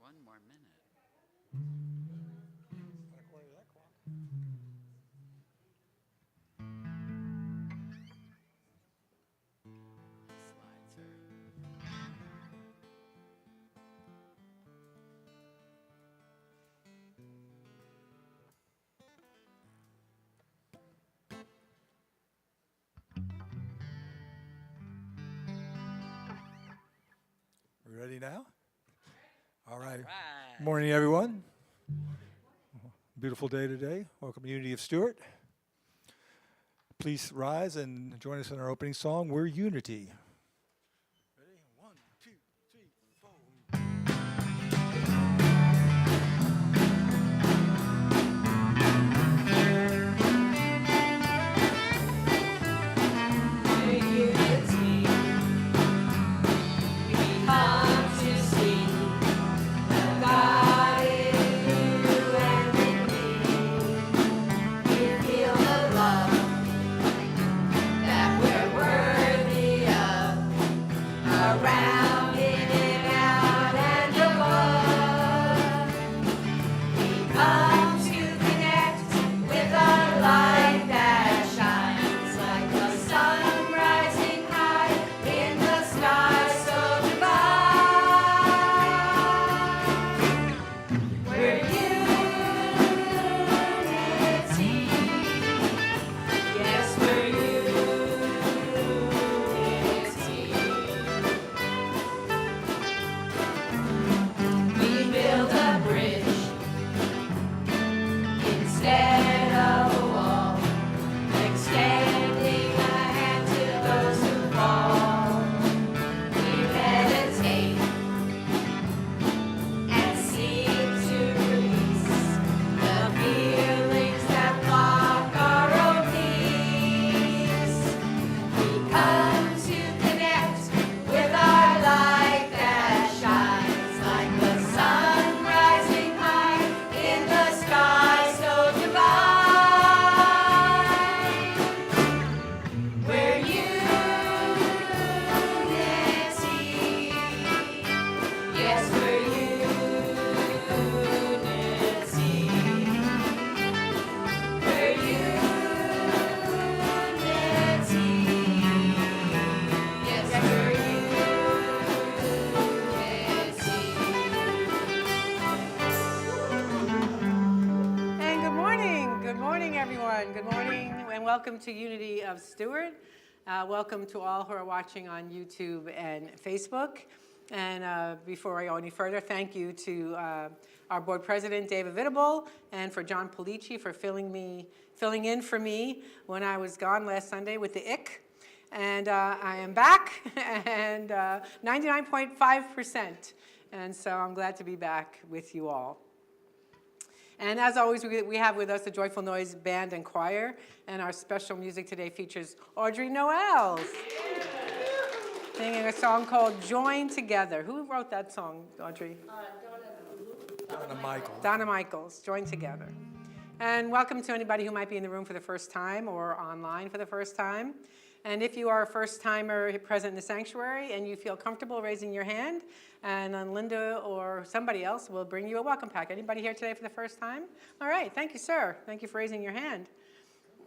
one more minute. According to that clock. Slides are. We ready now? All right. Right. Morning, everyone. Beautiful day today. Welcome to Unity of Stewart. Please rise and join us in our opening song, We're Unity. Ready? 1, 2, 3, 4. Welcome to Unity of Stewart. Welcome to all who are watching on YouTube and Facebook. And before I go any further, thank you to our board president, David Vitable, and for John Polici for filling in for me when I was gone last Sunday with the ick. And I am back, and 99.5%. And so I'm glad to be back with you all. And as always, we have with us the Joyful Noise Band and Choir, and our special music today features Audrey Noel singing a song called Join Together. Who wrote that song, Audrey? Donna Michaels. Donna Michaels, Join Together. And welcome to anybody who might be in the room for the first time or online for the first time. And if you are a first-timer present in the sanctuary and you feel comfortable raising your hand, and then Linda or somebody else will bring you a welcome pack. Anybody here today for the first time? All right, thank you, sir. Thank you for raising your hand.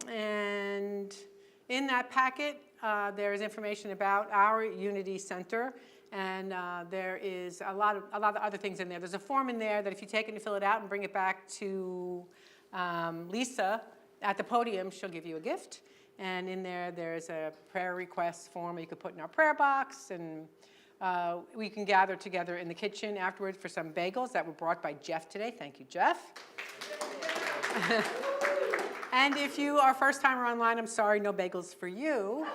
And in that packet, there is information about our Unity Center, and there is a lot of other things in there. There's a form in there that if you take it and fill it out and bring it back to Lisa at the podium, she'll give you a gift. And in there, there's a prayer request form that you could put in our prayer box, and we can gather together in the kitchen afterwards for some bagels that were brought by Jeff today. Thank you, Jeff. And if you are first timer online, I'm sorry, no bagels for you,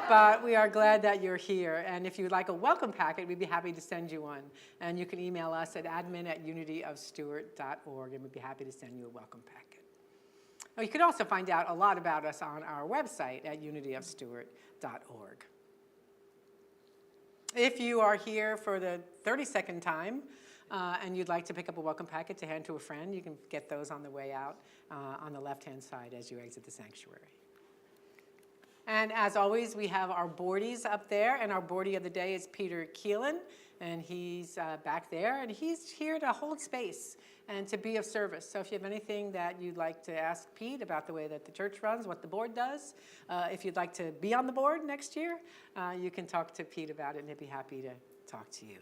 but we are glad that you're here. And if you'd like a welcome packet, we'd be happy to send you one. And you can email us at admin@unityofstewart.org, and we'd be happy to send you a welcome packet. You can also find out a lot about us on our website at unityofstewart.org. If you are here for the 32nd time and you'd like to pick up a welcome packet to hand to a friend, you can get those on the way out on the left-hand side as you exit the sanctuary. And as always, we have our boardies up there, and our boardie of the day is Peter Keelan, and he's back there, and he's here to hold space and to be of service. So if you have anything that you'd like to ask Pete about the way that the church runs, what the board does, if you'd like to be on the board next year, you can talk to Pete about it, and he'd be happy to talk to you.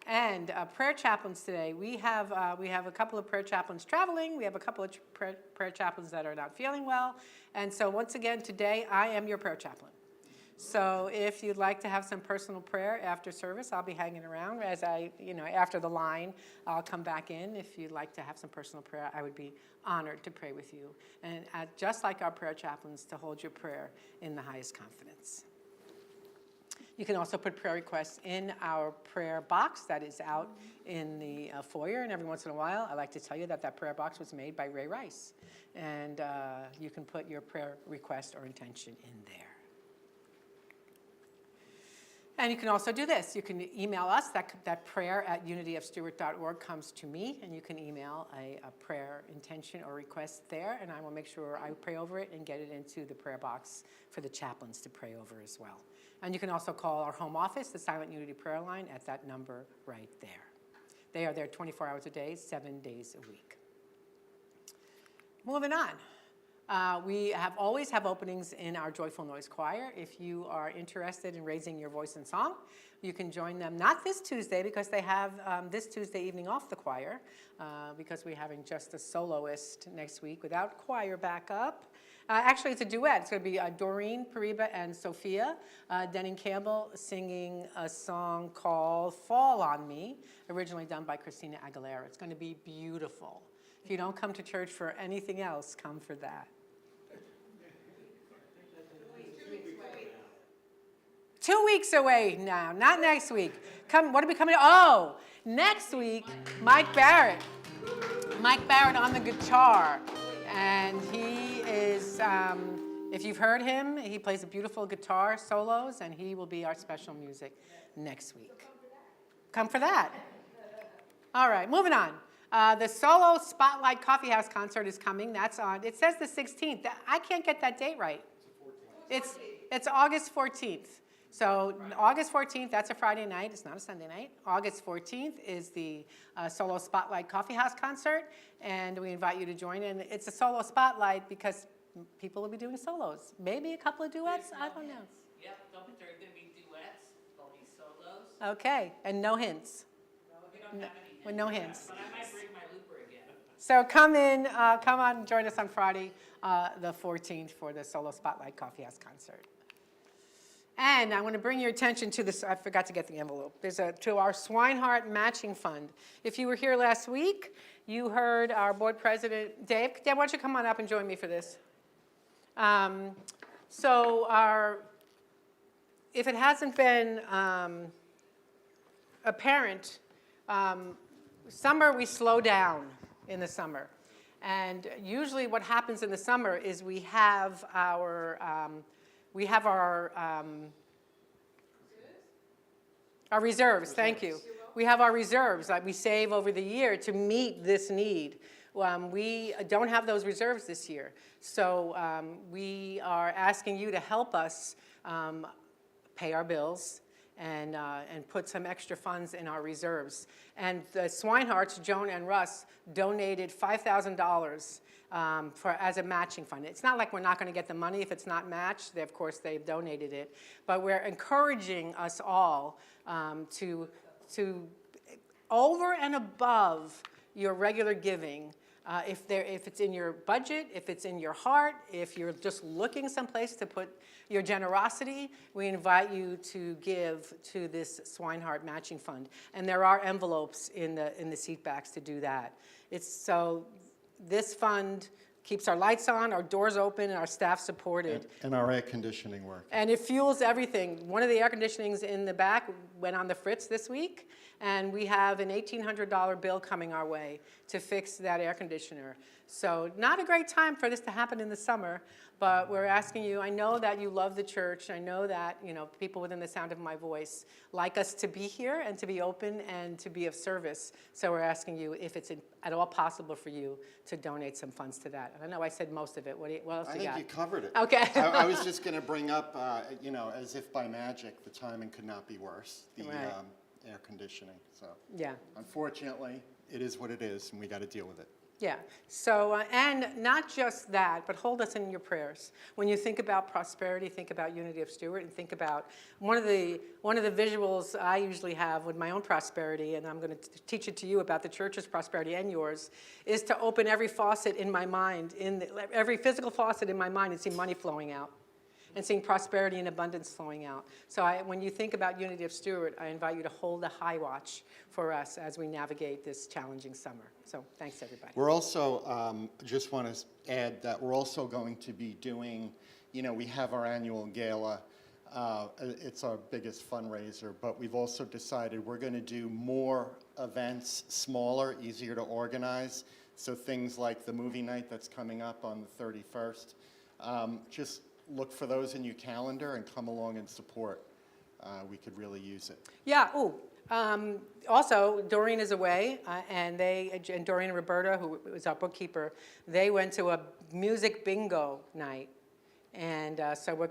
And prayer chaplains today. We have a couple of prayer chaplains traveling. We have a couple of prayer chaplains that are not feeling well. And so once again, today I am your prayer chaplain. So if you'd like to have some personal prayer after service, I'll be hanging around as after the line, I'll come back in. If you'd like to have some personal prayer, I would be honored to pray with you. And just like our prayer chaplains, to hold your prayer in the highest confidence. You can also put prayer requests in our prayer box that is out in the foyer. And every once in a while, I like to tell you that prayer box was made by Ray Rice. And you can put your prayer request or intention in there. And you can also do this. You can email us. That prayer at unityofstewart.org comes to me. And you can email a prayer intention or request there. And I will make sure I pray over it and get it into the prayer box for the chaplains to pray over as well. And you can also call our home office, the Silent Unity Prayer Line, at that number right there. They are there 24 hours a day, 7 days a week. Moving on. We always have openings in our Joyful Noise Choir. If you are interested in raising your voice in song, you can join them, not this Tuesday, because they have this Tuesday evening off the choir, because we're having just a soloist next week without choir backup. Actually, it's a duet. It's going to be Doreen Pariba and Sophia Denning Campbell singing a song called Fall on Me, originally done by Christina Aguilera. It's going to be beautiful. If you don't come to church for anything else, come for that. 2 weeks away now, not next week. What are we coming to? Oh, next week, Mike Barrett. Mike Barrett on the guitar. And he is, if you've heard him, he plays a beautiful guitar solos, and he will be our special music next week. Come for that. All right, moving on. The Solo Spotlight Coffee House concert is coming. That's on, it says the 16th. I can't get that date right. It's August 14th. So August 14th, that's a Friday night. It's not a Sunday night. August 14th is the Solo Spotlight Coffee House concert, and we invite you to join in. It's a solo spotlight because people will be doing solos. Maybe a couple of duets, I don't know. Yep, there are going to be duets, there'll be solos. Okay, and no hints. We don't have any hints. No hints. But I might bring my looper again. So come on and join us on Friday, the 14th for the Solo Spotlight Coffee House concert. And I want to bring your attention to this. I forgot to get the envelope. To our Swinehart Matching Fund. If you were here last week, you heard our board president, Dave. Dave, why don't you come on up and join me for this? If it hasn't been apparent, summer we slow down in the summer. And usually what happens in the summer is we have our reserves, thank you. We have our reserves that we save over the year to meet this need. We don't have those reserves this year. So we are asking you to help us pay our bills and put some extra funds in our reserves. And the Swineharts, Joan and Russ, donated $5,000 as a matching fund. It's not like we're not going to get the money if it's not matched. Of course, they've donated it. But we're encouraging us all to over and above your regular giving, if it's in your budget, if it's in your heart, if you're just looking someplace to put your generosity, we invite you to give to this Swinehart Matching Fund. And there are envelopes in the seat backs to do that. So this fund keeps our lights on, our doors open, and our staff supported. And our air conditioning work. And it fuels everything. One of the air conditionings in the back went on the fritz this week, and we have an $1,800 bill coming our way to fix that air conditioner. So not a great time for this to happen in the summer, but we're asking you, I know that you love the church. I know that, people within the sound of my voice like us to be here and to be open and to be of service. So we're asking you if it's at all possible for you to donate some funds to that. I know I said most of it. What else I you think got? you covered it. Okay. I was just going to bring up, as if by magic, the timing could not be worse, the Right. Air conditioning. So Yeah. unfortunately, it is what it is, and we got to deal with it. Yeah. So, and not just that, but hold us in your prayers. When you think about prosperity, think about Unity of Stewart, and think about one of the visuals I usually have with my own prosperity, and I'm going to teach it to you about the church's prosperity and yours, is to open every faucet in my mind, every physical faucet in my mind, and see money flowing out, and seeing prosperity and abundance flowing out. So when you think about Unity of Stewart, I invite you to hold a high watch for us as we navigate this challenging summer. So thanks, everybody. We're also, just want to add that we're also going to be doing, we have our annual gala. It's our biggest fundraiser, but we've also decided we're going to do more events, smaller, easier to organize. So things like the movie night that's coming up on the 31st. Just look for those in your calendar and come along and support. We could really use it. Yeah, also, Doreen is away, and Doreen and Roberta, who was our bookkeeper, they went to a music bingo night. And so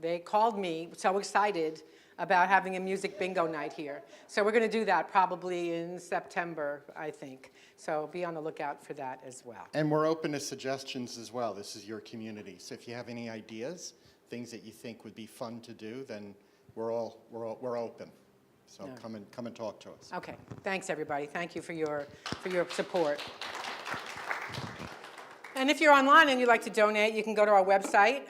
they called me so excited about having a music bingo night here. So we're going to do that probably in September, I think. So be on the lookout for that as well. And we're open to suggestions as well. This is your community. So if you have any ideas, things that you think would be fun to do, then we're open. So Yeah. come and talk to us. Okay, thanks everybody. Thank you for your support. And if you're online and you'd like to donate, you can go to our website,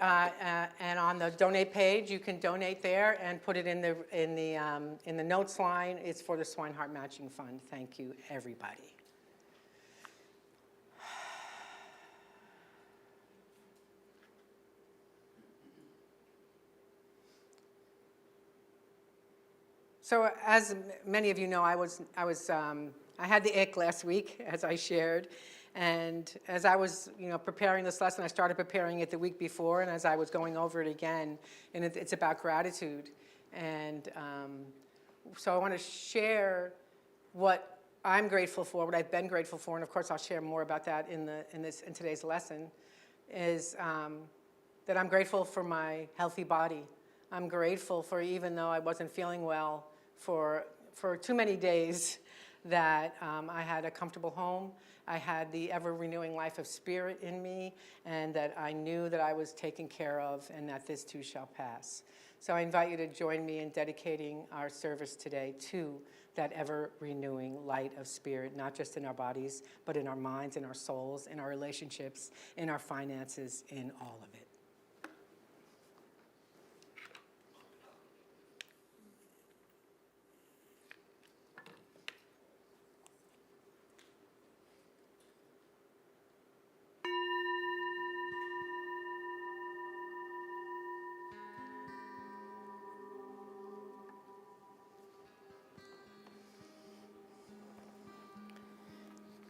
and on the donate page, you can donate there and put it in the notes line. It's for the Swinehart Matching Fund. Thank you, everybody. So as many of you know, I had the ick last week, as I shared, and as I was preparing this lesson, I started preparing it the week before, and as I was going over it again, and it's about gratitude, and so I want to share what I'm grateful for, what I've been grateful for, and of course I'll share more about that in today's lesson, is that I'm grateful for my healthy body. I'm grateful for, even though I wasn't feeling well for too many days, that I had a comfortable home, I had the ever-renewing life of spirit in me, and that I knew that I was taken care of and that this too shall pass. So I invite you to join me in dedicating our service today to that ever-renewing light of spirit, not just in our bodies, but in our minds, in our souls, in our relationships, in our finances, in all of it.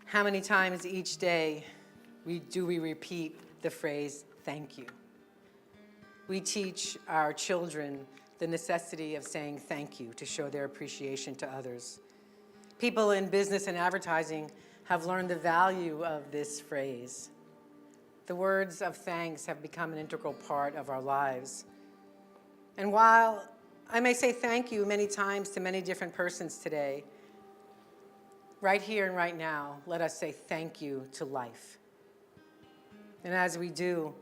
How many times each day do we repeat the phrase, thank you? We teach our children the necessity of saying thank you to show their appreciation to others. People in business and advertising have learned the value of this phrase. The words of thanks have become an integral part of our lives. And while I may say thank you many times to many different persons today, right here and right now, let us say thank you to life. And as we do,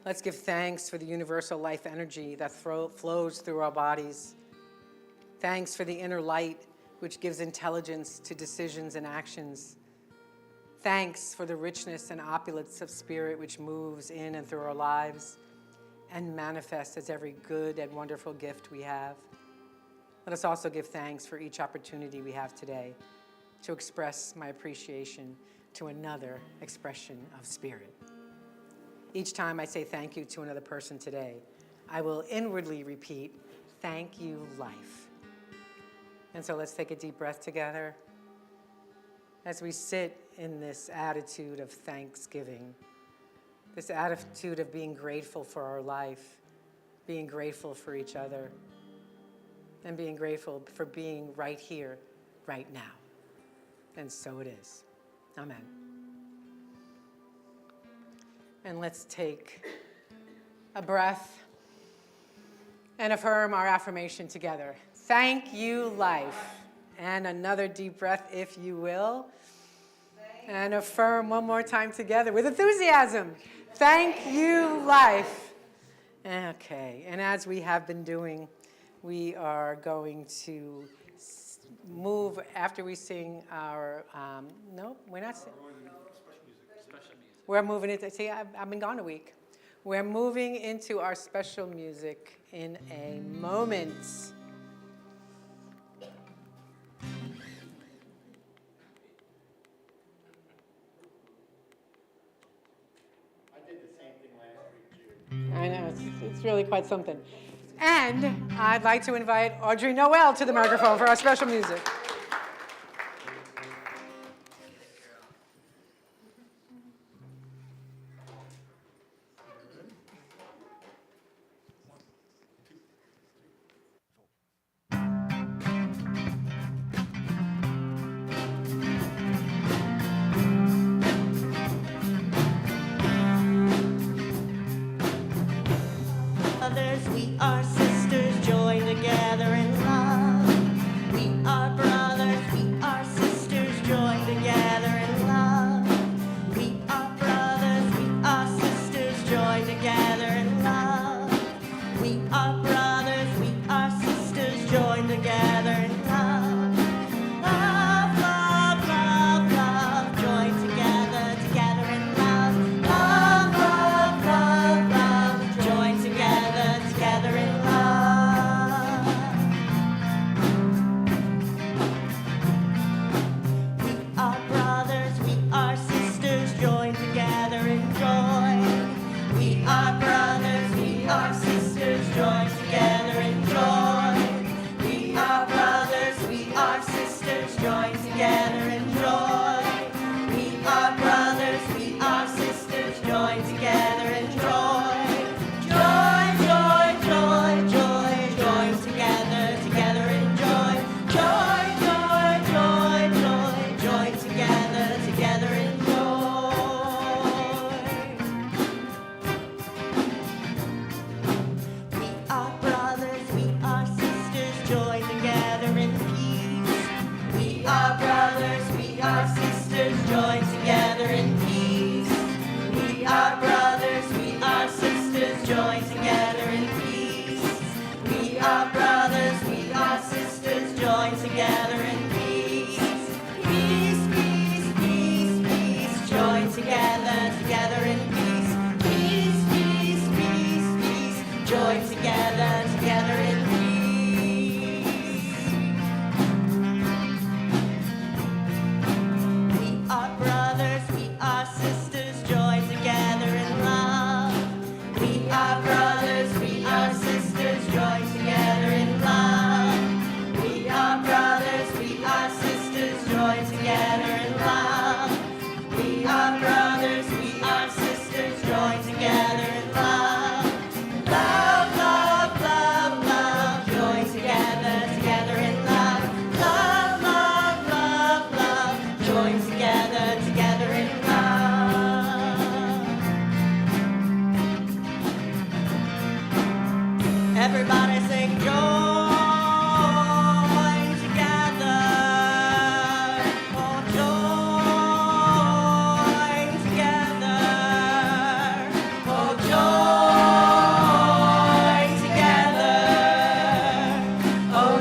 let's give thanks for the universal life energy that flows through our bodies. Thanks for the inner light, which gives intelligence to decisions and actions. Thanks for the richness and opulence of spirit which moves in and through our lives and manifests as every good and wonderful gift we have. Let us also give thanks for each opportunity we have today to express my appreciation to another expression of spirit. Each time I say thank you to another person today, I will inwardly repeat, thank you, life. And so let's take a deep breath together. as we sit in this attitude of thanksgiving, this attitude of being grateful for our life, being grateful for each other, and being grateful for being right here, right now. And so it is. Amen. And let's take a breath and affirm our affirmation together. Thank you, life. And another deep breath, if you will. And affirm one more time together with enthusiasm. Thank you, life. Okay, and as we have been doing, we are going to move after we sing our, no, we're not singing. We're moving into, see, I've been gone a week. We're moving into our special music in a moment. I know, it's really quite something. And I'd like to invite Audrey Noel to the microphone for our special music. Brothers, we are sisters, joined together in love. We are brothers, we are sisters, joined together in love. We are brothers, we are sisters, joined together in love. We are brothers, we are sisters, joined together in love. Love, love, love, love, joined together, together in love. Love, love, love, love, joined together, together in love. We are brothers, we are sisters, joined together in joy. We are brothers, we are sisters, joined together in joy. We are brothers, we are sisters, joined together in joy. We are brothers, we are sisters, joined together in joy. Joy, joy, joy, joy, joined together, together in joy. Joy, joy, joy, joy, joined together, together in joy. We are brothers, we are sisters, joined together in peace. We are brothers, we are sisters, joined together in peace. We are brothers, we are sisters, joined together in peace. We are brothers, we are sisters, joined together in peace. Peace, peace, peace, peace, joined together, together in peace. Peace, peace, peace, peace, joined together, together in peace. We are brothers, we are sisters, joined together in love. We are brothers, we are sisters, joined together in love. We are brothers, we are sisters, joined together in love. We are brothers, we are sisters, joined together in love. Love, love, love, love, joined together, together in love. Love, love, love, love, joined together, together in love. Everybody sing join together. Oh, join together. Oh, join together. Oh,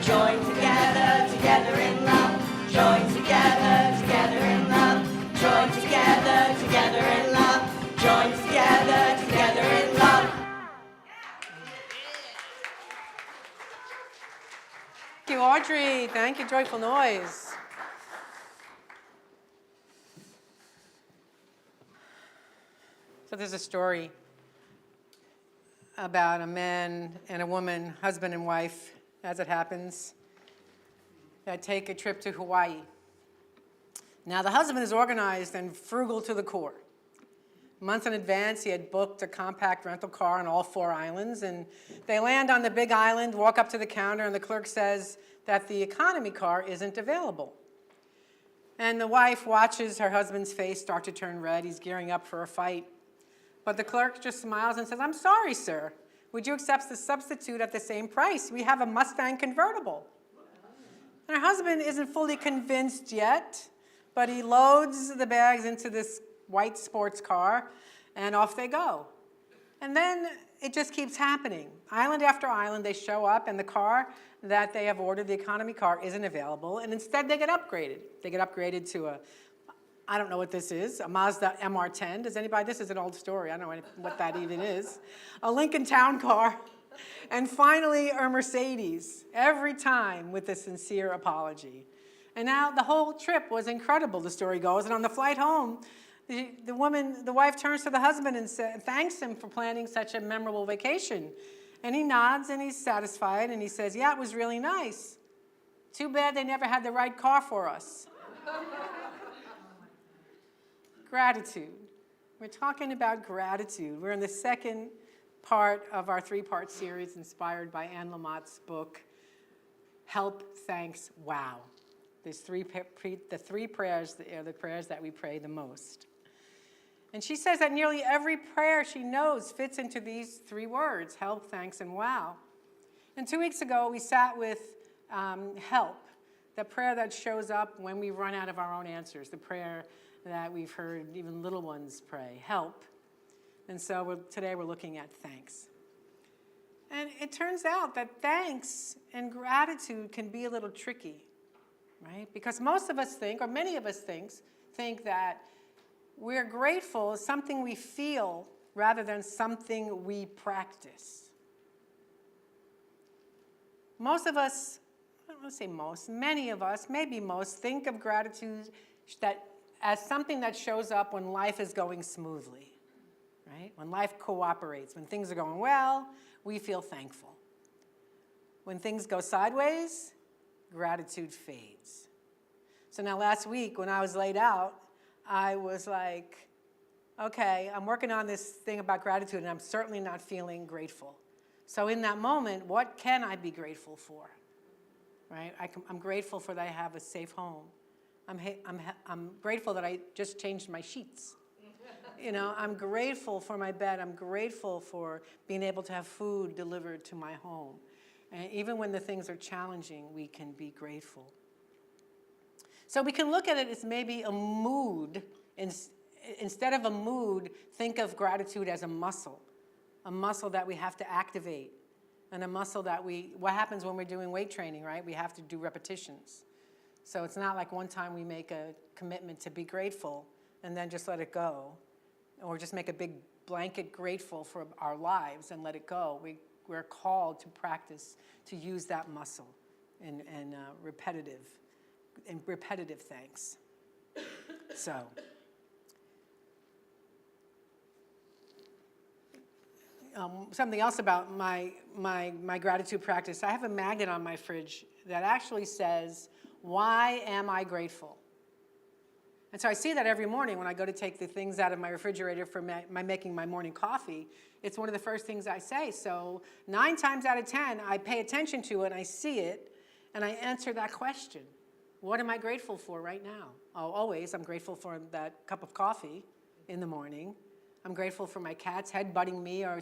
join together, together in love. Join together, together in love. Join together, together in love. Join together, together in love. Thank you, Audrey. Thank you, Joyful Noise. So there's a story about a man and a woman, husband and wife, as it happens. that take a trip to Hawaii. Now, the husband is organized and frugal to the core. Months in advance, he had booked a compact rental car on all 4 islands, and they land on the big island, walk up to the counter, and the clerk says that the economy car isn't available. And the wife watches her husband's face start to turn red. He's gearing up for a fight. But the clerk just smiles and says, "I'm sorry, sir. Would you accept the substitute at the same price? We have a Mustang convertible." And her husband isn't fully convinced yet, but he loads the bags into this white sports car, and off they go. And then it just keeps happening. Island after island, they show up, and the car that they have ordered, the economy car, isn't available, and instead they get upgraded. They get upgraded to a, I don't know what this is, a Mazda MR10. Does anybody, this is an old story, I don't know what that even is. A Lincoln Town Car, and finally a Mercedes, every time with a sincere apology. And now the whole trip was incredible, the story goes, and on the flight home, the wife turns to the husband and thanks him for planning such a memorable vacation. And he nods and he's satisfied and he says, "Yeah, it was really nice. Too bad they never had the right car for us." Gratitude. We're talking about gratitude. We're in the second part of our 3-part series inspired by Anne Lamott's book, Help, Thanks, Wow. There's the 3 prayers are the prayers that we pray the most. And she says that nearly every prayer she knows fits into these 3 words, help, thanks, and wow. And 2 weeks ago, we sat with help, the prayer that shows up when we run out of our own answers, the prayer that we've heard even little ones pray, help. And so today we're looking at thanks. And it turns out that thanks and gratitude can be a little tricky, right? Because most of us think, or many of us think that we're grateful is something we feel rather than something we practice. Most of us, I don't want to say most, many of us, maybe most, think of gratitude as something that shows up when life is going smoothly, right? When life cooperates, when things are going well, we feel thankful. When things go sideways, gratitude fades. So now last week when I was laid out, I was like, okay, I'm working on this thing about gratitude and I'm certainly not feeling grateful. So in that moment, what can I be grateful for? Right? I'm grateful for that I have a safe home. I'm grateful that I just changed my sheets. You know, I'm grateful for my bed. I'm grateful for being able to have food delivered to my home. And even when the things are challenging, we can be grateful. So we can look at it as maybe a mood. Instead of a mood, think of gratitude as a muscle that we have to activate, and a muscle that what happens when we're doing weight training, right? We have to do repetitions. So it's not like one time we make a commitment to be grateful and then just let it go, or just make a big blanket grateful for our lives and let it go. We're called to practice, to use that muscle in repetitive thanks. So, something else about my gratitude practice, I have a magnet on my fridge that actually says, "Why am I grateful?" And so I see that every morning when I go to take the things out of my refrigerator for making my morning coffee. It's one of the first things I say. So 9 times out of 10, I pay attention to it and I see it and I answer that question. What am I grateful for right now? Oh, always, I'm grateful for that cup of coffee in the morning. I'm grateful for my cats headbutting me or,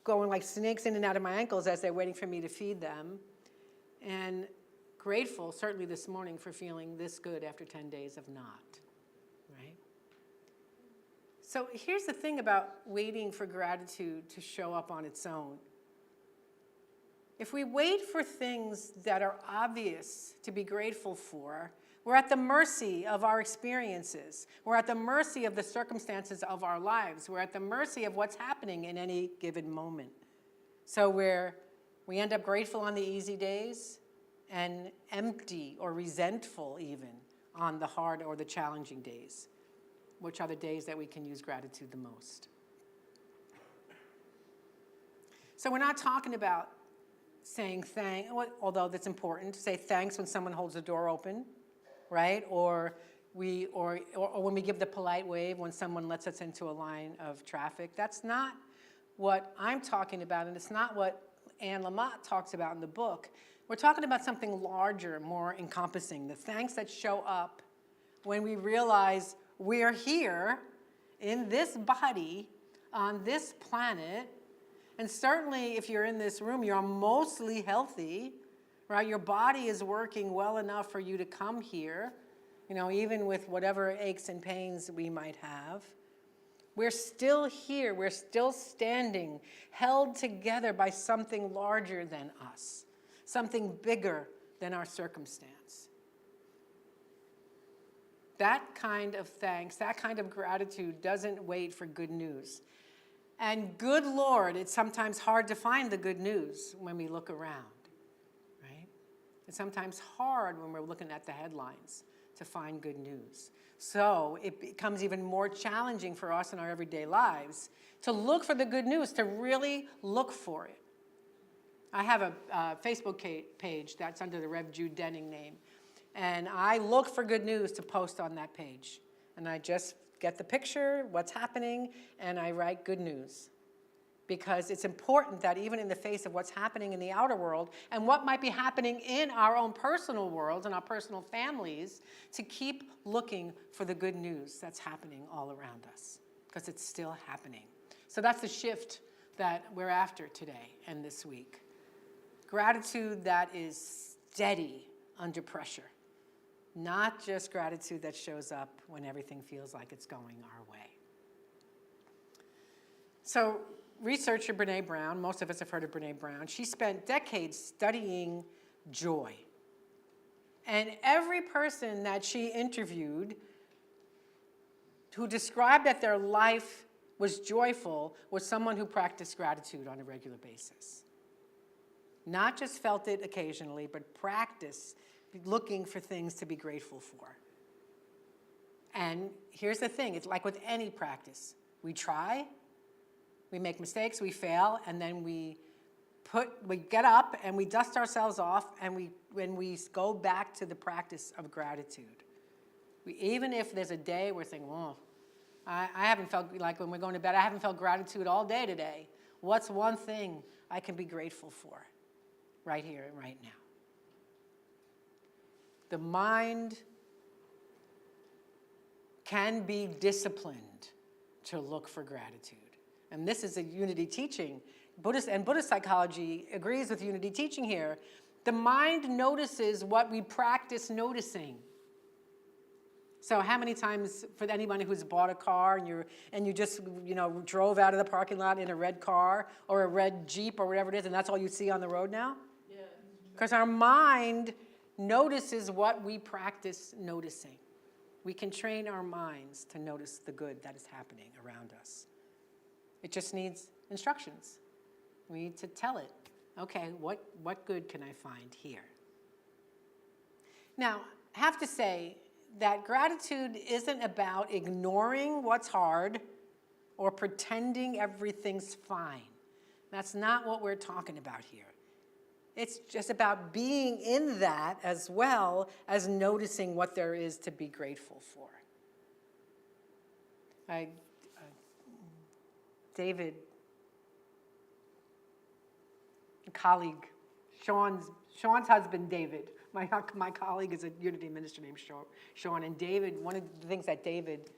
going like snakes in and out of my ankles as they're waiting for me to feed them. And grateful, certainly this morning, for feeling this good after 10 days of not, right? So here's the thing about waiting for gratitude to show up on its own. If we wait for things that are obvious to be grateful for, we're at the mercy of our experiences. We're at the mercy of the circumstances of our lives. We're at the mercy of what's happening in any given moment. So we end up grateful on the easy days and empty or resentful even on the hard or the challenging days, which are the days that we can use gratitude the most. So we're not talking about saying although that's important, to say thanks when someone holds the door open, right? Or when we give the polite wave when someone lets us into a line of traffic. That's not what I'm talking about, and it's not what Anne Lamott talks about in the book. We're talking about something larger, more encompassing, the thanks that show up when we realize we're here in this body, on this planet, and certainly if you're in this room, you're mostly healthy, right? Your body is working well enough for you to come here, even with whatever aches and pains we might have. We're still here, we're still standing, held together by something larger than us, something bigger than our circumstance. That kind of thanks, that kind of gratitude doesn't wait for good news. And good Lord, it's sometimes hard to find the good news when we look around, right? It's sometimes hard when we're looking at the headlines to find good news. So it becomes even more challenging for us in our everyday lives to look for the good news, to really look for it. I have a Facebook page that's under the Rev. Jude Denning name, and I look for good news to post on that page. And I just get the picture, what's happening, and I write good news. Because it's important that even in the face of what's happening in the outer world and what might be happening in our own personal worlds and our personal families, to keep looking for the good news that's happening all around us, because it's still happening. So that's the shift that we're after today and this week. Gratitude that is steady under pressure, not just gratitude that shows up when everything feels like it's going our way. So, researcher Brené Brown, most of us have heard of Brené Brown, she spent decades studying joy. And every person that she interviewed who described that their life was joyful was someone who practiced gratitude on a regular basis. Not just felt it occasionally, but practiced looking for things to be grateful for. And here's the thing, it's like with any practice. We try, we make mistakes, we fail, and then we get up and we dust ourselves off, and when we go back to the practice of gratitude. Even if there's a day we're thinking, I haven't felt, like when we're going to bed, I haven't felt gratitude all day today. What's one thing I can be grateful for right here and right now? The mind can be disciplined to look for gratitude. And this is a unity teaching. Buddhist psychology agrees with unity teaching here. The mind notices what we practice noticing. So how many times, for anyone who's bought a car and you just drove out of the parking lot in a red car or a red Jeep or whatever it is, and that's all you see on the road now? Yeah. Because our mind notices what we practice noticing. We can train our minds to notice the good that is happening around us. It just needs instructions. We need to tell it, okay, what good can I find here? Now, I have to say that gratitude isn't about ignoring what's hard or pretending everything's fine. That's not what we're talking about here. It's just about being in that as well as noticing what there is to be grateful for. David, a colleague, Sean's husband, David. My colleague is a Unity minister named Sean. And David, one of the things that David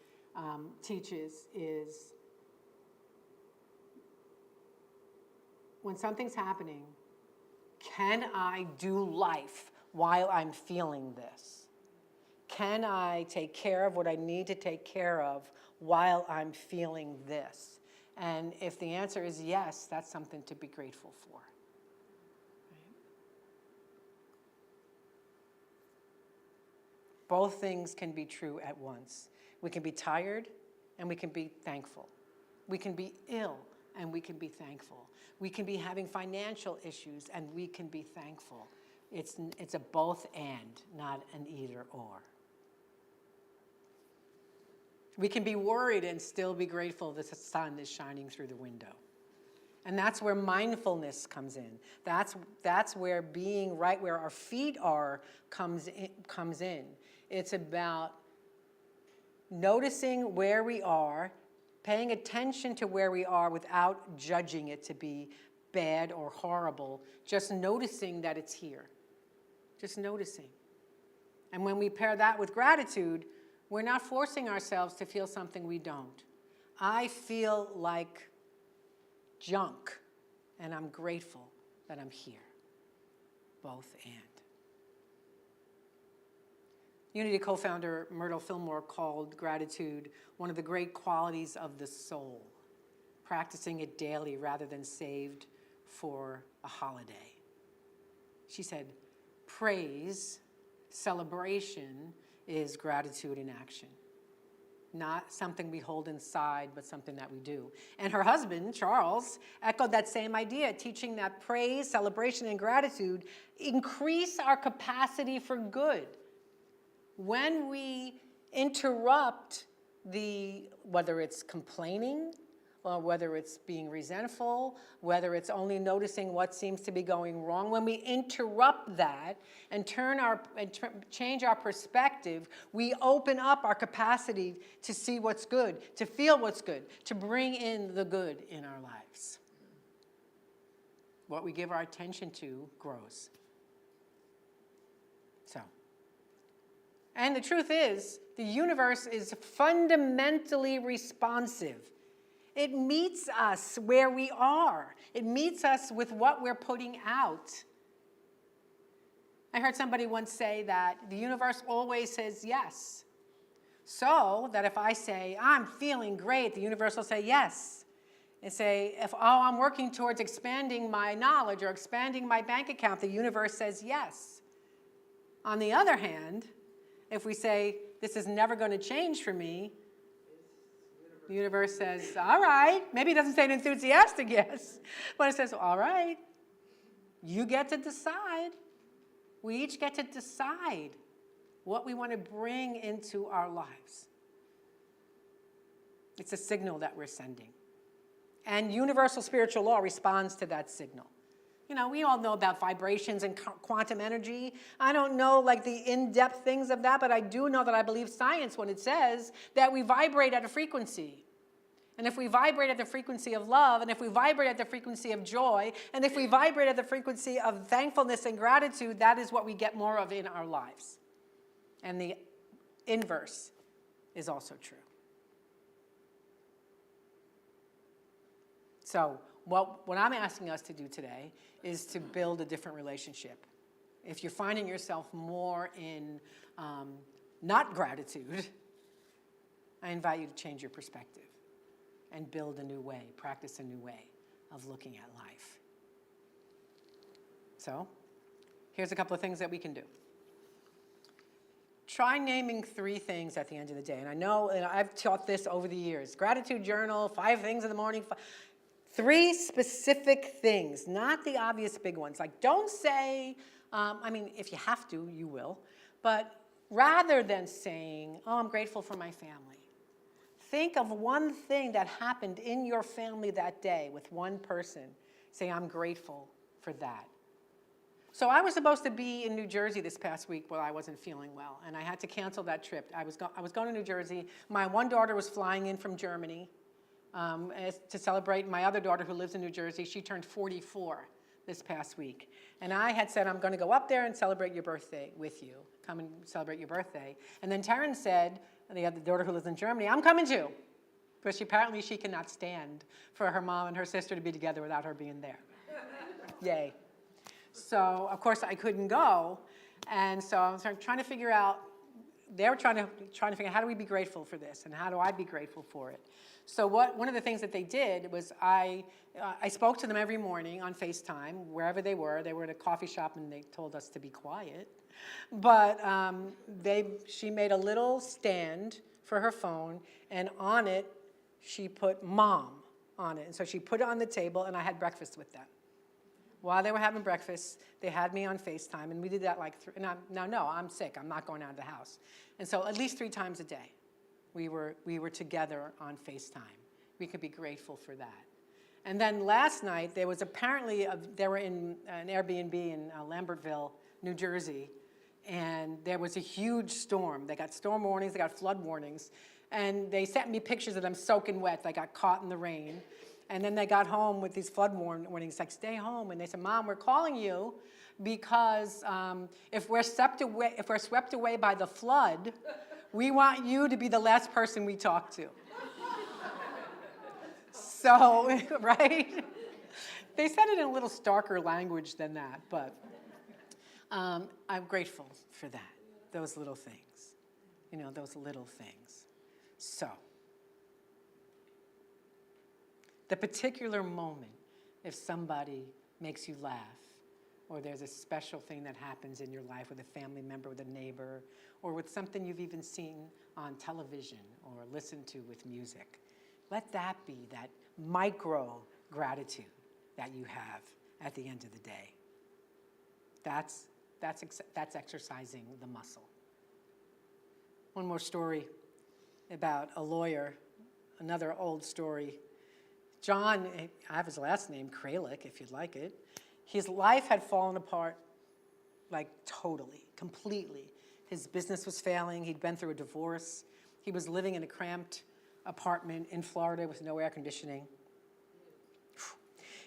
teaches is when something's happening, can I do life while I'm feeling this? Can I take care of what I need to take care of while I'm feeling this? And if the answer is yes, that's something to be grateful for. Right? Both things can be true at once. We can be tired and we can be thankful. We can be ill and we can be thankful. We can be having financial issues and we can be thankful. It's a both and, not an either or. We can be worried and still be grateful that the sun is shining through the window. And that's where mindfulness comes in. That's where being right where our feet are comes in. It's about noticing where we are, paying attention to where we are without judging it to be bad or horrible, just noticing that it's here. Just noticing. And when we pair that with gratitude, we're not forcing ourselves to feel something we don't. I feel like junk, and I'm grateful that I'm here. Both and. Unity co-founder Myrtle Fillmore called gratitude one of the great qualities of the soul, practicing it daily rather than saved for a holiday. She said, praise, celebration is gratitude in action. Not something we hold inside, but something that we do. And her husband, Charles, echoed that same idea, teaching that praise, celebration, and gratitude increase our capacity for good. When we interrupt whether it's complaining, or whether it's being resentful, whether it's only noticing what seems to be going wrong, when we interrupt that and change our perspective, we open up our capacity to see what's good, to feel what's good, to bring in the good in our lives. What we give our attention to grows. And the truth is, the universe is fundamentally responsive. It meets us where we are. It meets us with what we're putting out. I heard somebody once say that the universe always says yes. So that if I say, I'm feeling great, the universe will say yes. And say, I'm working towards expanding my knowledge or expanding my bank account, the universe says yes. On the other hand, if we say, this is never going to change for me, the universe says, all right. Maybe it doesn't say an enthusiastic yes, but it says, all right, you get to decide. We each get to decide what we want to bring into our lives. It's a signal that we're sending. And universal spiritual law responds to that signal. You know, we all know about vibrations and quantum energy. I don't know like the in-depth things of that, but I do know that I believe science when it says that we vibrate at a frequency. And if we vibrate at the frequency of love, and if we vibrate at the frequency of joy, and if we vibrate at the frequency of thankfulness and gratitude, that is what we get more of in our lives. And the inverse is also true. So what I'm asking us to do today is to build a different relationship. If you're finding yourself more in not gratitude, I invite you to change your perspective and build a new way, practice a new way of looking at life. So, here's a couple of things that we can do. Try naming 3 things at the end of the day. And I know, and I've taught this over the years. Gratitude journal, 5 things in the morning. 3 specific things, not the obvious big ones. Like, don't say, if you have to, you will. But rather than saying, I'm grateful for my family, think of one thing that happened in your family that day with one person. Say, I'm grateful for that. So I was supposed to be in New Jersey this past week while I wasn't feeling well, and I had to cancel that trip. I was going to New Jersey. My one daughter was flying in from Germany to celebrate. My other daughter, who lives in New Jersey, she turned 44 this past week. And I had said, I'm going to go up there and celebrate your birthday with you. Come and celebrate your birthday. And then Taryn said, the other daughter who lives in Germany, I'm coming too. Because apparently she cannot stand for her mom and her sister to be together without her being there. Yay. So, of course, I couldn't go. And so I was trying to figure out, they were trying to figure out, how do we be grateful for this? And how do I be grateful for it? So one of the things that they did was I spoke to them every morning on FaceTime, wherever they were. They were at a coffee shop, and they told us to be quiet. But she made a little stand for her phone, and on it, she put Mom on it. And so she put it on the table, and I had breakfast with them. While they were having breakfast, they had me on FaceTime, and we did that I'm sick. I'm not going out of the house. And so at least 3 times a day, we were together on FaceTime. We could be grateful for that. And then last night, there was apparently, they were in an Airbnb in Lambertville, New Jersey, and there was a huge storm. They got storm warnings, they got flood warnings, and they sent me pictures of them soaking wet. They got caught in the rain. And then they got home with these flood warnings, like, stay home. And they said, Mom, we're calling you because if we're swept away by the flood, we want you to be the last person we talk to. So, right? They said it in a little starker language than that, but I'm grateful for that, those little things, those little things. So, the particular moment, if somebody makes you laugh, or there's a special thing that happens in your life with a family member, with a neighbor, or with something you've even seen on television or listened to with music, let that be that micro gratitude that you have at the end of the day. That's exercising the muscle. One more story about a lawyer, another old story. John, I have his last name, Kralik, if you'd like it. His life had fallen apart, like totally, completely. His business was failing. He'd been through a divorce. He was living in a cramped apartment in Florida with no air conditioning.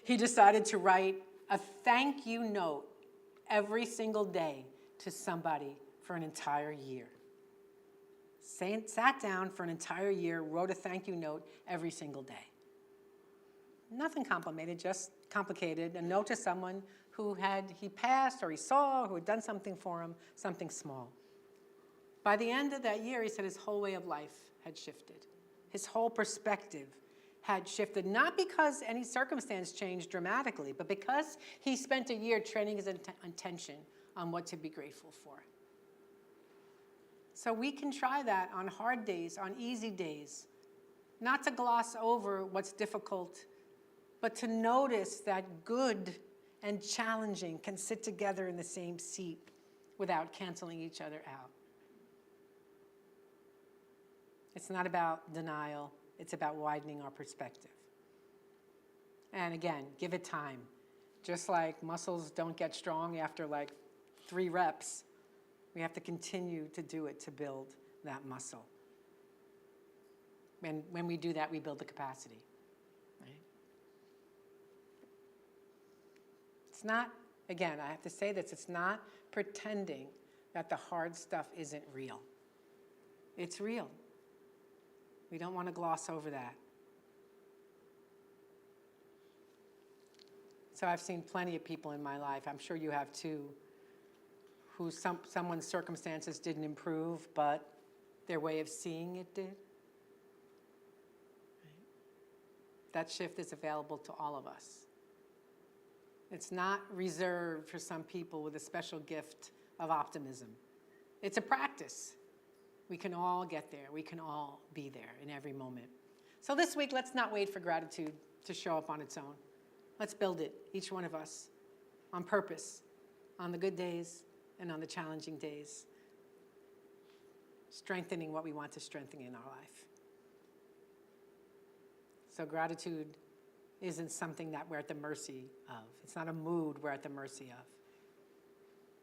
He decided to write a thank you note every single day to somebody for an entire year. Sat down for an entire year, wrote a thank you note every single day. Nothing complicated, just complicated. A note to someone who he passed or he saw, who had done something for him, something small. By the end of that year, he said his whole way of life had shifted. His whole perspective had shifted, not because any circumstance changed dramatically, but because he spent a year training his attention on what to be grateful for. So we can try that on hard days, on easy days, not to gloss over what's difficult, but to notice that good and challenging can sit together in the same seat without canceling each other out. It's not about denial, it's about widening our perspective. And again, give it time. Just like muscles don't get strong after like 3 reps, we have to continue to do it to build that muscle. And when we do that, we build the capacity. It's not, again, I have to say this, it's not pretending that the hard stuff isn't real. It's real. We don't want to gloss over that. So I've seen plenty of people in my life, I'm sure you have too, who someone's circumstances didn't improve, but their way of seeing it did. Right? That shift is available to all of us. It's not reserved for some people with a special gift of optimism. It's a practice. We can all get there. We can all be there in every moment. So this week, let's not wait for gratitude to show up on its own. Let's build it, each one of us, on purpose, on the good days and on the challenging days, strengthening what we want to strengthen in our life. So gratitude isn't something that we're at the mercy of. It's not a mood we're at the mercy of.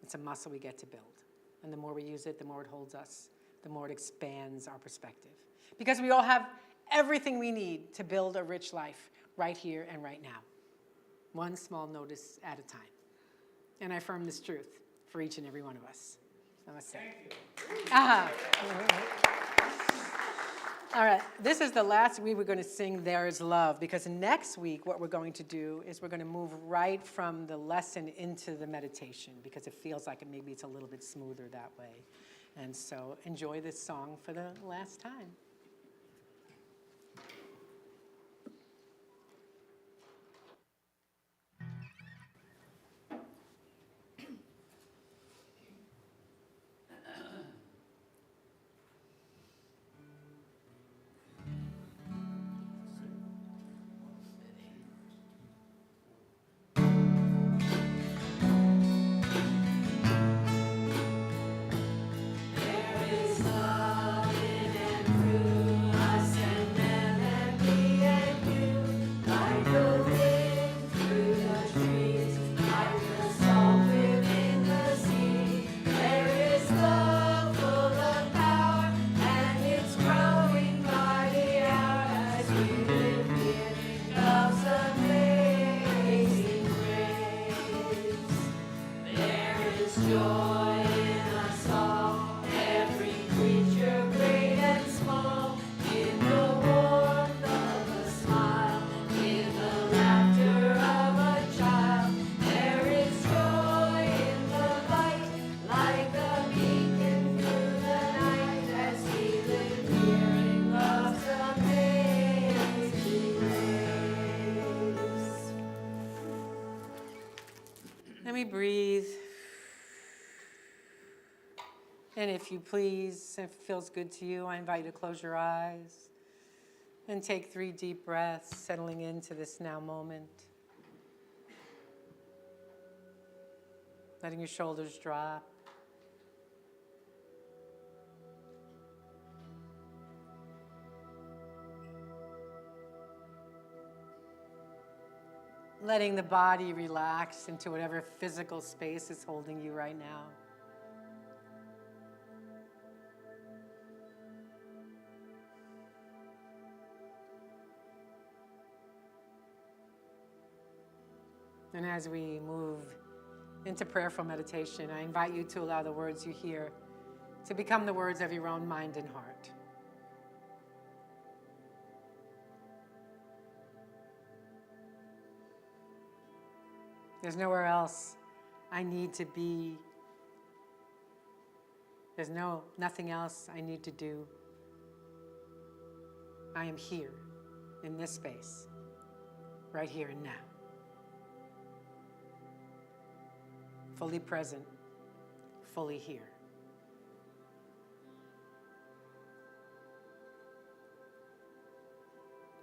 It's a muscle we get to build. And the more we use it, the more it holds us, the more it expands our perspective. Because we all have everything we need to build a rich life right here and right now. One small notice at a time. And I affirm this truth for each and every one of us. Namaste. Thank you. All right, this is the last week we're going to sing There Is Love, because next week what we're going to do is we're going to move right from the lesson into the meditation, because it feels like maybe it's a little bit smoother that way. And so enjoy this song for the last time. There is love in every breathe, and if you please, if it feels good to you, I invite you to close your eyes and take 3 deep breaths, settling into this now moment. Letting your shoulders drop. Letting the body relax into whatever physical space is holding you right now. And as we move into prayerful meditation, I invite you to allow the words you hear to become the words of your own mind and heart. There's nowhere else I need to be. There's nothing else I need to do. I am here in this space, right here and now. Fully present, fully here.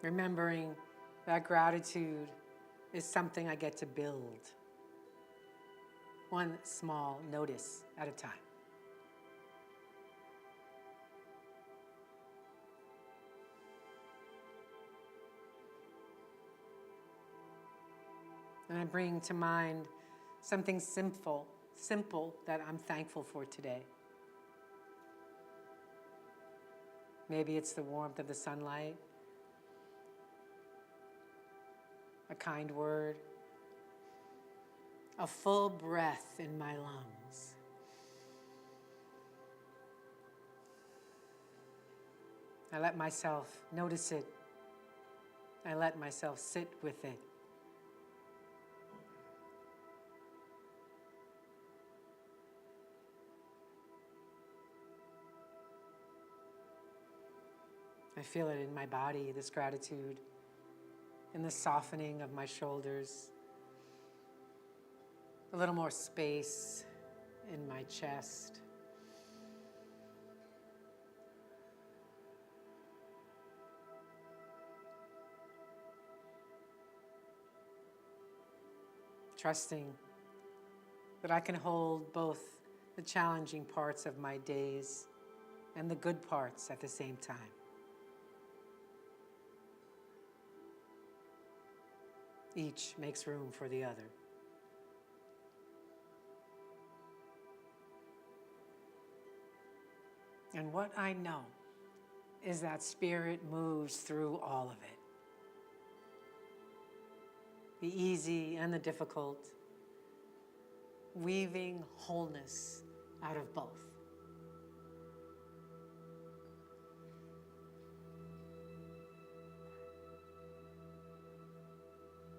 Remembering that gratitude is something I get to build, one small notice at a time. And I bring to mind something simple that I'm thankful for today. Maybe it's the warmth of the sunlight, a kind word, a full breath in my lungs. I let myself notice it. I let myself sit with it. I feel it in my body, this gratitude, in the softening of my shoulders, a little more space in my chest. Trusting that I can hold both the challenging parts of my days and the good parts at the same time. Each makes room for the other. And what I know is that Spirit moves through all of it. The easy and the difficult, weaving wholeness out of both.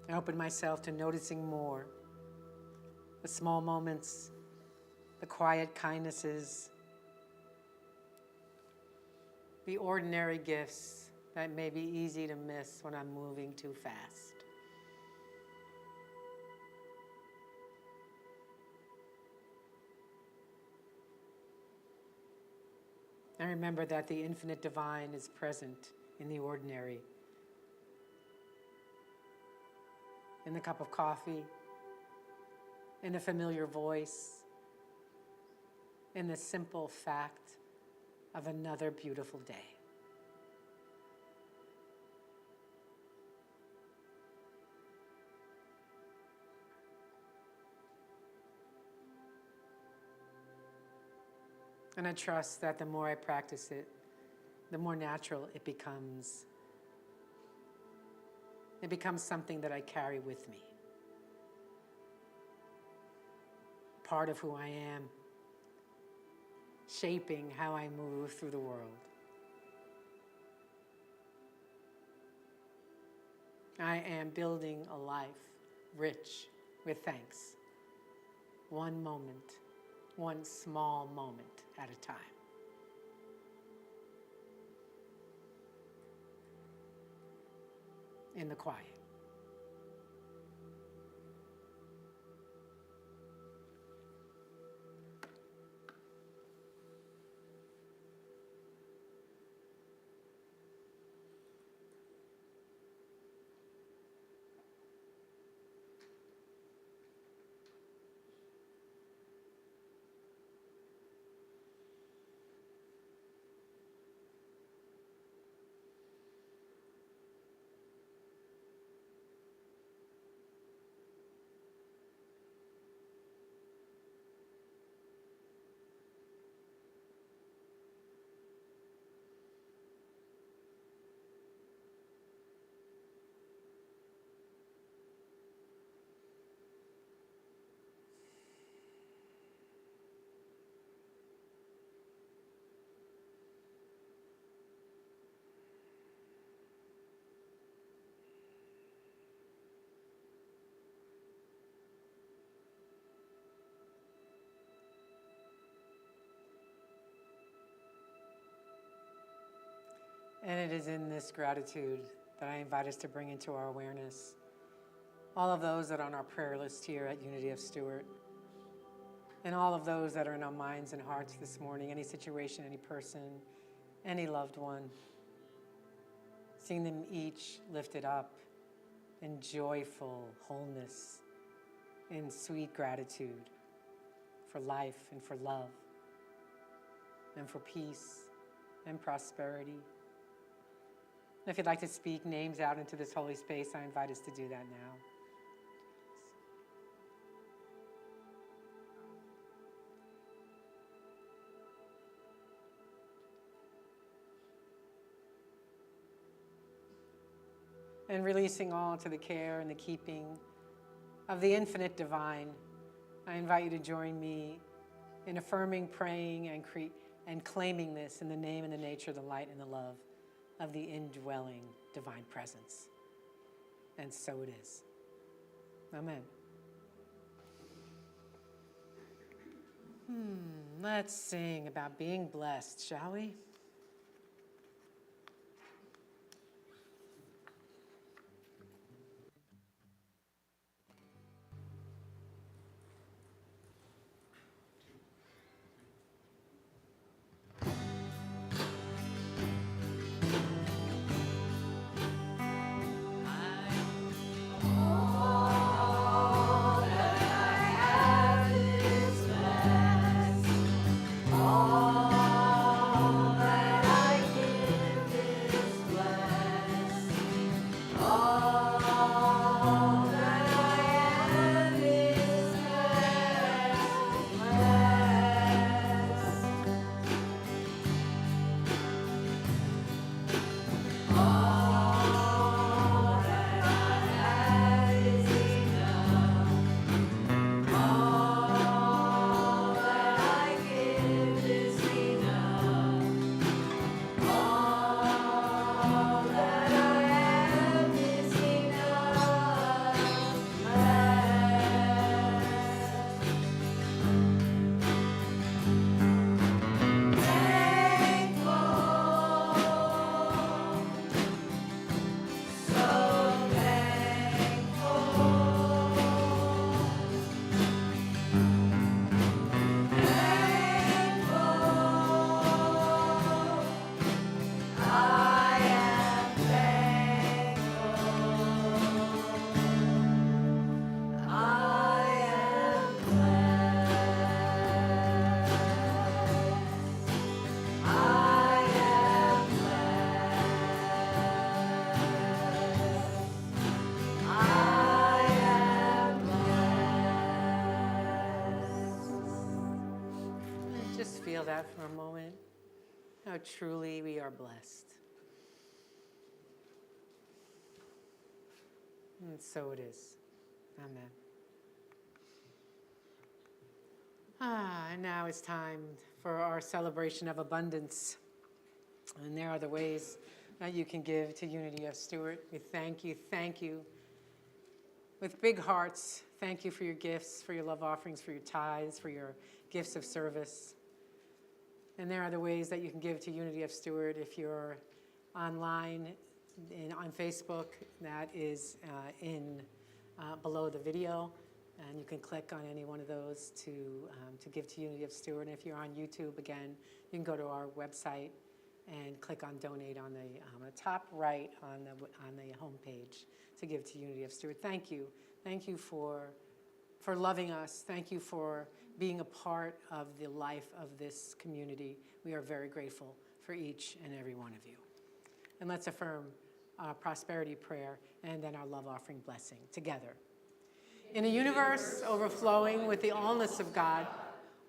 I open myself to noticing more, the small moments, the quiet kindnesses, the ordinary gifts that may be easy to miss when I'm moving too fast. I remember that the infinite divine is present in the ordinary. In the cup of coffee, in a familiar voice, in the simple fact of another beautiful day. And I trust that the more I practice it, the more natural it becomes. It becomes something that I carry with me. Part of who I am, shaping how I move through the world. I am building a life rich with thanks. One moment, one small moment at a time. In the quiet. And it is in this gratitude that I invite us to bring into our awareness all of those that are on our prayer list here at Unity of Stewart, and all of those that are in our minds and hearts this morning, any situation, any person, any loved one, seeing them each lifted up in joyful wholeness, in sweet gratitude for life and for love and for peace and prosperity. And if you'd like to speak names out into this holy space, I invite us to do that now. And releasing all to the care and the keeping of the infinite divine, I invite you to join me in affirming, praying, and claiming this in the name and the nature, the light and the love of the indwelling divine presence. And so it is. Amen. Let's sing about being blessed, shall we? Feel that for a moment, how truly we are blessed. And so it is. Amen. And now it's time for our celebration of abundance. And there are the ways that you can give to Unity of Stewart. We thank you. With big hearts, thank you for your gifts, for your love offerings, for your tithes, for your gifts of service. And there are the ways that you can give to Unity of Stewart. If you're online on Facebook, that is below the video, and you can click on any one of those to give to Unity of Stewart. And if you're on YouTube, again, you can go to our website and click on Donate on the top right on the homepage to give to Unity of Stewart. Thank you for loving us. Thank you for being a part of the life of this community. We are very grateful for each and every one of you. And let's affirm our prosperity prayer and then our love offering blessing together. In a universe overflowing with the allness of God,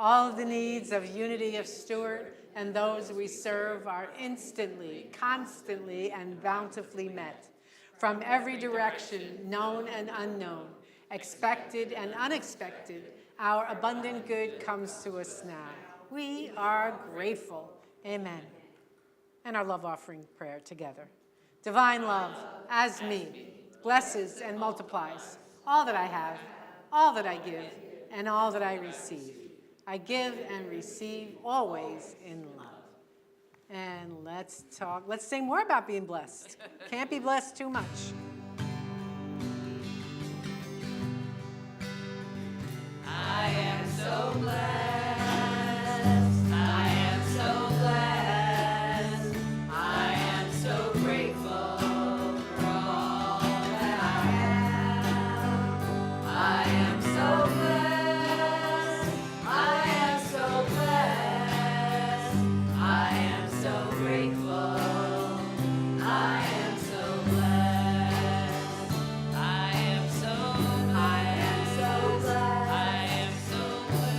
all of the needs of Unity of Stewart and those we serve are instantly, constantly, and bountifully met. From every direction, known and unknown, expected and unexpected, our abundant good comes to us now. We are grateful. Amen. And our love offering prayer together. Divine love, as me, blesses and multiplies all that I have, all that I give, and all that I receive. I give and receive always in love. And let's sing more about being blessed. Can't be blessed too much. I am so blessed. I am so blessed. I am so grateful for all that I have. I am so blessed. I am so blessed. I am so grateful. I am so blessed. I am so blessed. I am so blessed.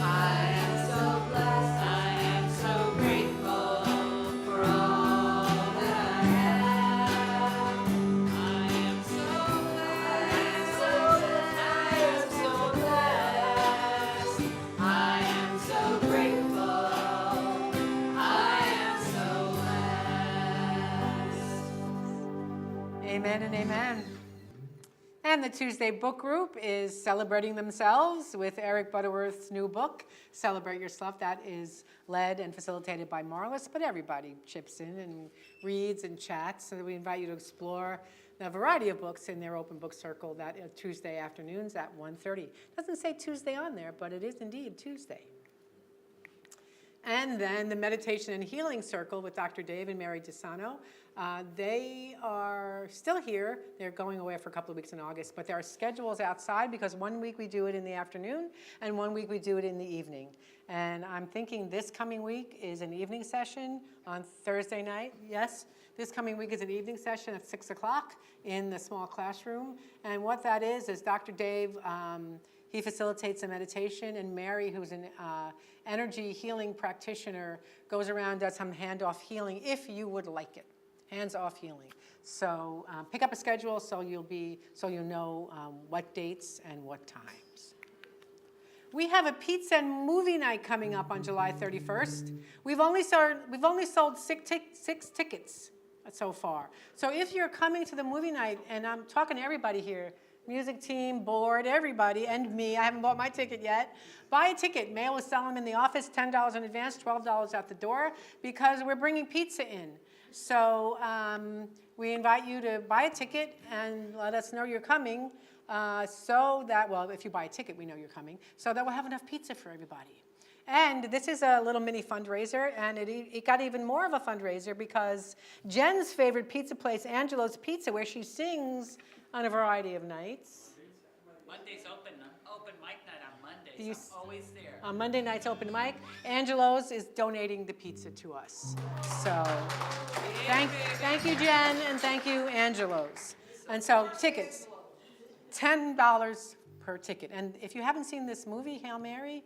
I am so blessed. I am so grateful for all that I have. I am so blessed. I am so blessed. I am so grateful. I am so blessed. Amen and amen. And the Tuesday book group is celebrating themselves with Eric Butterworth's new book, Celebrate Yourself. That is led and facilitated by Marlis, but everybody chips in and reads and chats. So we invite you to explore a variety of books in their open book circle that Tuesday afternoons at 1:30. Doesn't say Tuesday on there, but it is indeed Tuesday. And then the Meditation and Healing Circle with Dr. Dave and Mary DeSano. They are still here. They're going away for a couple of weeks in August, but there are schedules outside because 1 week we do it in the afternoon and 1 week we do it in the evening. And I'm thinking this coming week is an evening session on Thursday night. Yes, this coming week is an evening session at 6 o'clock in the small classroom. And what that is Dr. Dave, he facilitates a meditation, and Mary, who's an energy healing practitioner, goes around, does some handoff healing if you would like it. Hands-off healing. So pick up a schedule so you'll know what dates and what times. We have a pizza and movie night coming up on July 31st. We've only sold six tickets so far. So if you're coming to the movie night, and I'm talking to everybody here, music team, board, everybody, and me, I haven't bought my ticket yet. Buy a ticket. Mail will sell them in the office, $10 in advance, $12 out the door, because we're bringing pizza in. So we invite you to buy a ticket and let us know you're coming so that, well, if you buy a ticket, we know you're coming, so that we'll have enough pizza for everybody. And this is a little mini fundraiser, and it got even more of a fundraiser because Jen's favorite pizza place, Angelo's Pizza, where she sings on a variety of nights. Monday's open mic night on Mondays. You I'm always there. On Monday night's open mic, Angelo's is donating the pizza to us. So thank you, Jen, and thank you, Angelo's. And so tickets, $10 per ticket. And if you haven't seen this movie, Hail Mary,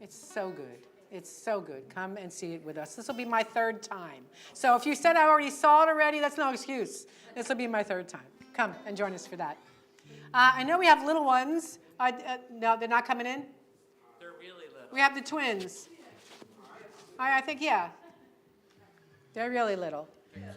it's so good. It's so good. Come and see it with us. This will be my third time. So if you said I already saw it already, that's no excuse. This will be my third time. Come and join us for that. I know we have little ones. No, they're not coming in? They're really little. We have the twins. I think, yeah. They're really little.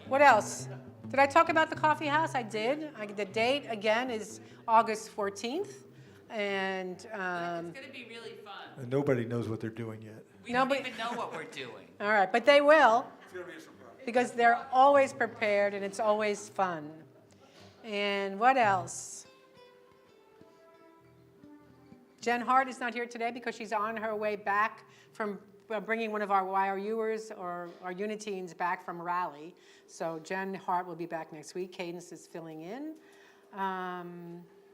What else? Did I talk about the coffee house? I did. The date, again, is August 14th. And It's going to be really fun. And nobody knows what they're doing yet. We No, don't but- even know what we're doing. all right, but they will. Because they're always prepared and it's always fun. And what else? Jen Hart is not here today because she's on her way back from bringing one of our YRUers or our Uniteens back from Raleigh. So Jen Hart will be back next week. Cadence is filling in.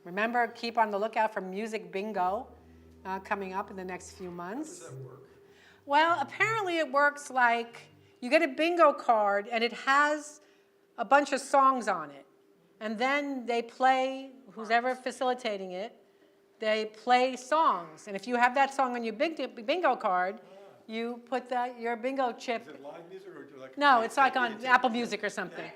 Remember, keep on the lookout for Music Bingo coming up in the next few months. How does that work? Well, apparently it works like you get a bingo card and it has a bunch of songs on it. And then they play, who's ever facilitating it, they play songs. And if you have that song on your bingo card, you put your bingo chip. Is it live music or like? No, it's like on Apple Music or something.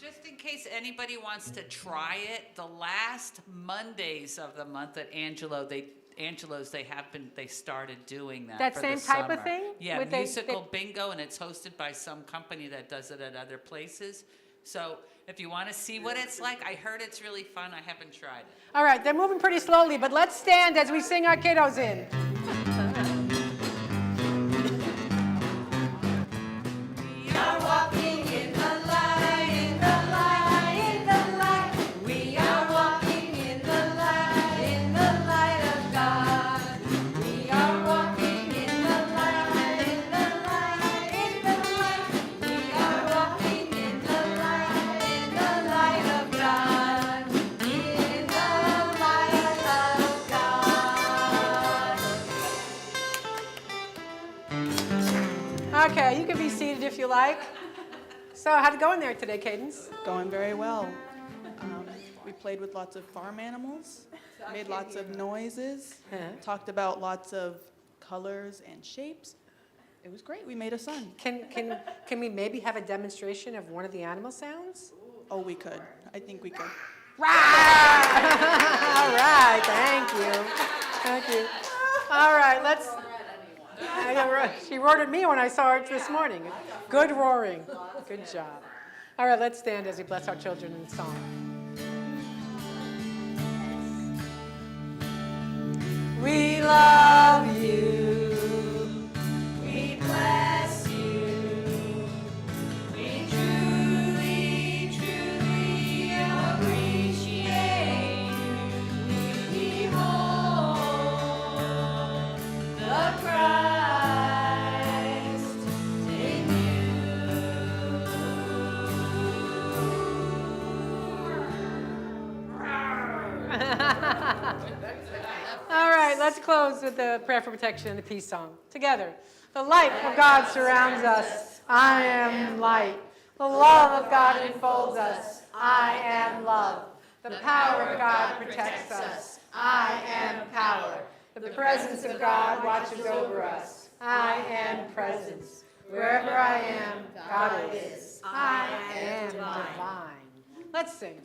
Just in case anybody wants to try it, the last Mondays of the month at Angelo's, they started doing that. That for same the type of summer. thing? Yeah, With musical bingo, and it's hosted by some company that does it at other places. So if you want to see what it's like, I heard it's really fun. I haven't tried it. All right, they're moving pretty slowly, but let's stand as we sing our kiddos in. We Okay, you can be seated if you like. So how'd it go in there today, Cadence? Going very well. We played with lots of farm animals, made lots of noises, talked about lots of colors and shapes. It was great. We made a sun. Can we maybe have a demonstration of one of the animal sounds? Oh, we could. I think we could. All right, thank you. Thank you. All right, let's. She roared at me when I saw her this morning. Good roaring. Good job. All right, let's stand as we bless our children in song. We love you. We bless you. We truly, truly appreciate you. We behold the Christ in All right, let's close with the prayer for protection and the peace song. Together. The light of God surrounds us. I am light. The love of God enfolds us. I am love. The power of God protects us. I am power. The presence of God watches over us. I am presence. Wherever I am, God is. I am divine. Let's sing.